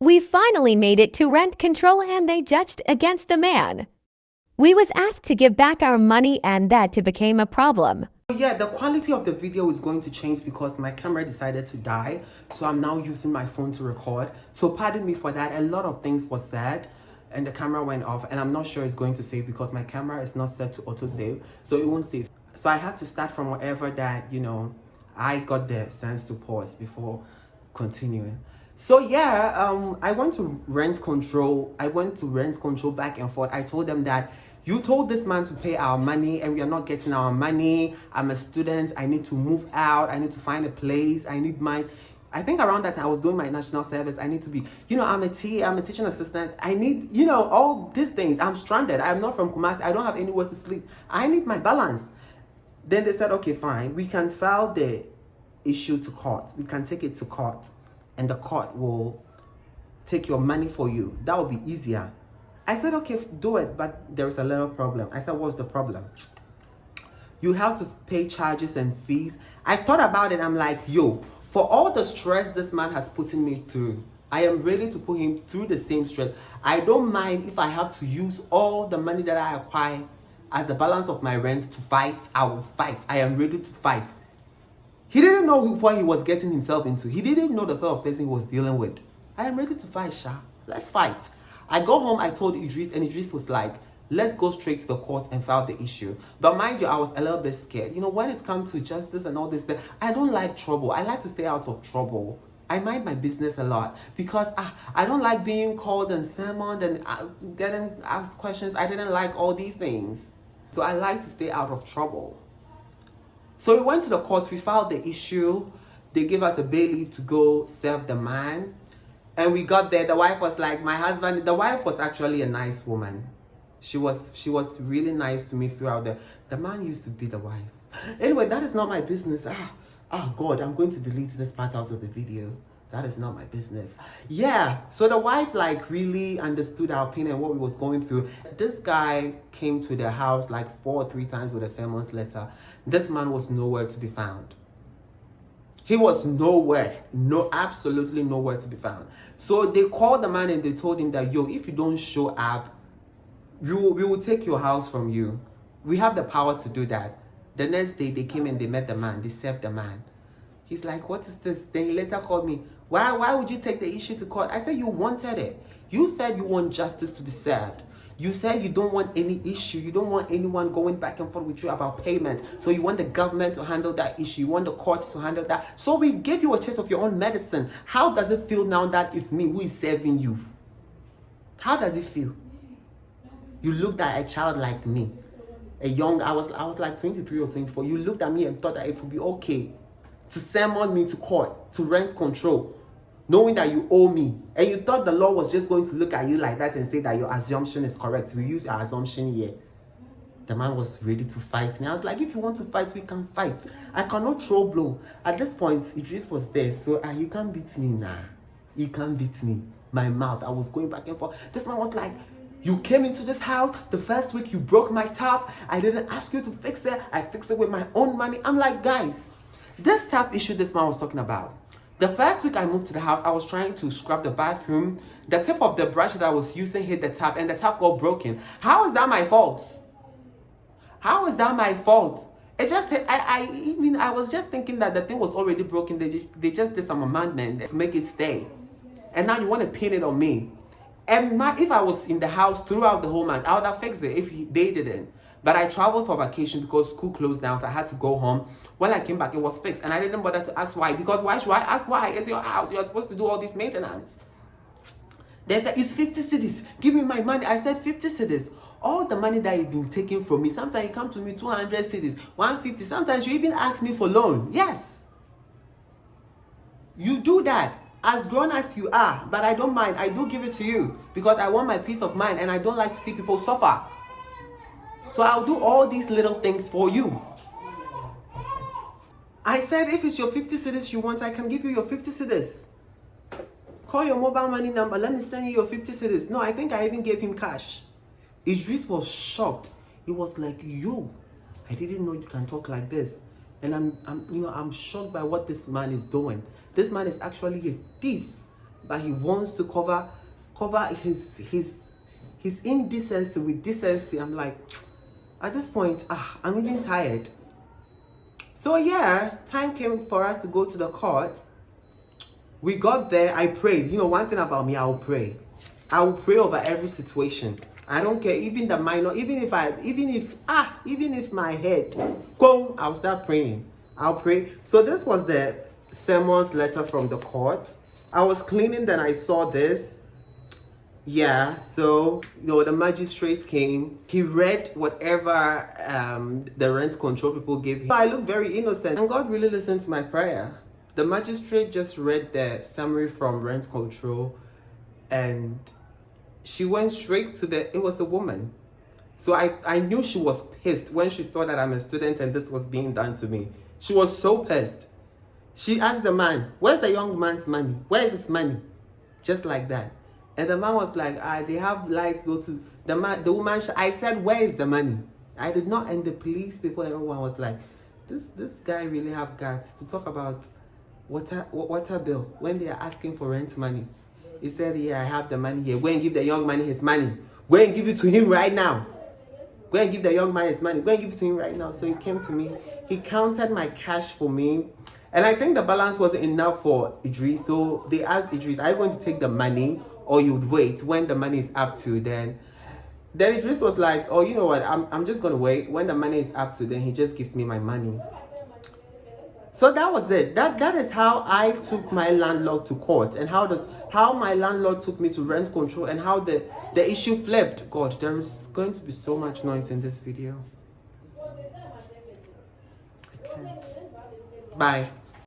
We finally made it to rent control and they judged against the man. We was asked to give back our money and that became a problem. Yeah, the quality of the video is going to change because my camera decided to die. So I'm now using my phone to record. So pardon me for that. A lot of things were said and the camera went off and I'm not sure it's going to save because my camera is not set to auto save. So it won't save. So I had to start from whatever that, I got the sense to pause before continuing. So yeah, I went to rent control. I went to rent control back and forth. I told them that you told this man to pay our money and we are not getting our money. I'm a student. I need to move out. I need to find a place. I think around that time I was doing my national service. I need to be, I'm a teaching assistant. I need, all these things. I'm stranded. I'm not from Kumasi. I don't have anywhere to sleep. I need my balance. Then they said, okay, fine. We can file the issue to court. We can take it to court and the court will take your money for you. That would be easier. I said, okay, do it, but there is a little problem. I said, what's the problem? You have to pay charges and fees. I thought about it. I'm like, yo, for all the stress this man has put me through, I am ready to put him through the same stress. I don't mind if I have to use all the money that I acquire as the balance of my rent to fight. I will fight. I am ready to fight. He didn't know what he was getting himself into. He didn't know the sort of person he was dealing with. I am ready to fight, Sha. Let's fight. I go home, I told Idris, and Idris was like, let's go straight to the court and file the issue. But mind you, I was a little bit scared. When it comes to justice and all this, I don't like trouble. I like to stay out of trouble. I mind my business a lot because I don't like being called and summoned and getting asked questions. I didn't like all these things. So I like to stay out of trouble. So we went to the court, we filed the issue. They gave us a bail leave to go serve the man. And we got there, the wife was like, the wife was actually a nice woman. She was really nice to me throughout the man used to be the wife. Anyway, that is not my business. God, I'm going to delete this part out of the video. That is not my business. Yeah, so the wife really understood our pain and what we was going through. This guy came to the house 4 or 3 times with a summons letter. This man was nowhere to be found. He was nowhere, absolutely nowhere to be found. So they called the man and they told him that, yo, if you don't show up, we will take your house from you. We have the power to do that. The next day they came and they met the man, they served the man. He's like, what is this? Then he later called me. Why would you take the issue to court? I said, you wanted it. You said you want justice to be served. You said you don't want any issue. You don't want anyone going back and forth with you about payment. So you want the government to handle that issue. You want the courts to handle that. So we gave you a taste of your own medicine. How does it feel now that it's me who is serving you? How does it feel? You looked at a child like me. I was like 23 or 24. You looked at me and thought that it would be okay to summon me to court, to rent control, knowing that you owe me. And you thought the law was just going to look at you like that and say that your assumption is correct. We use your assumption here. The man was ready to fight me. I was like, if you want to fight, we can fight. I cannot throw blow. At this point, Idris was there. So you can't beat me now. You can't beat me. My mouth, I was going back and forth. This man was like, you came into this house, the first week you broke my tap. I didn't ask you to fix it. I fixed it with my own money. I'm like, guys, this tap issue this man was talking about. The first week I moved to the house, I was trying to scrub the bathroom. The tip of the brush that I was using hit the tap and the tap got broken. How is that my fault? How is that my fault? It just hit, I was just thinking that the thing was already broken. They just did some amendment to make it stay. And now you want to pin it on me. And if I was in the house throughout the whole month, I would have fixed it if they didn't. But I traveled for vacation because school closed down, so I had to go home. When I came back, it was fixed. And I didn't bother to ask why. Because why should I ask why? It's your house. You're supposed to do all this maintenance. They said, it's 50 cedis. Give me my money. I said, 50 cedis. All the money that you've been taking from me. Sometimes you come to me 200 cedis, 150. Sometimes you even ask me for loan. Yes. You do that. As grown as you are. But I don't mind. I do give it to you. Because I want my peace of mind. And I don't like to see people suffer. So I'll do all these little things for you. I said, if it's your 50 cedis you want, I can give you your 50 cedis. Call your mobile money number. Let me send you your 50 cedis. No, I think I even gave him cash. Idris was shocked. He was like, yo, I didn't know you can talk like this. And I'm shocked by what this man is doing. This man is actually a thief. but he wants to cover his indecency with decency. I'm like, at this point, I'm even tired. So yeah, time came for us to go to the court. We got there. I prayed. You know, one thing about me, I'll pray. I will pray over every situation. I don't care, even the minor, even if my head go, I'll start praying. I'll pray. So this was the sermon's letter from the court. I was cleaning, then I saw this. Yeah, so the magistrate came. He read whatever the rent control people gave him. I look very innocent, and God really listened to my prayer. The magistrate just read the summary from rent control, and she went straight to it was a woman. So I knew she was pissed when she saw that I'm a student and this was being done to me. She was so pissed. She asked the man, where's the young man's money? Where is his money? Just like that. And the man was like, they have lights go to the man. The woman, I said, where is the money? I did not. And the police people, everyone was like, this guy really have guts to talk about water bill when they are asking for rent money. He said, yeah, I have the money here. Go and give the young man his money. Go and give it to him right now. Go and give the young man his money. Go and give it to him right now. So he came to me. He counted my cash for me. And I think the balance wasn't enough for Idris. So they asked Idris, are you going to take the money or you'd wait when the money is up to then? Then Idris was like, oh, you know what? I'm just going to wait. When the money is up to, then he just gives me my money. So that was it. That is how I took my landlord to court, and how my landlord took me to rent control, and how the issue flipped. God, there is going to be so much noise in this video. I can't. Bye.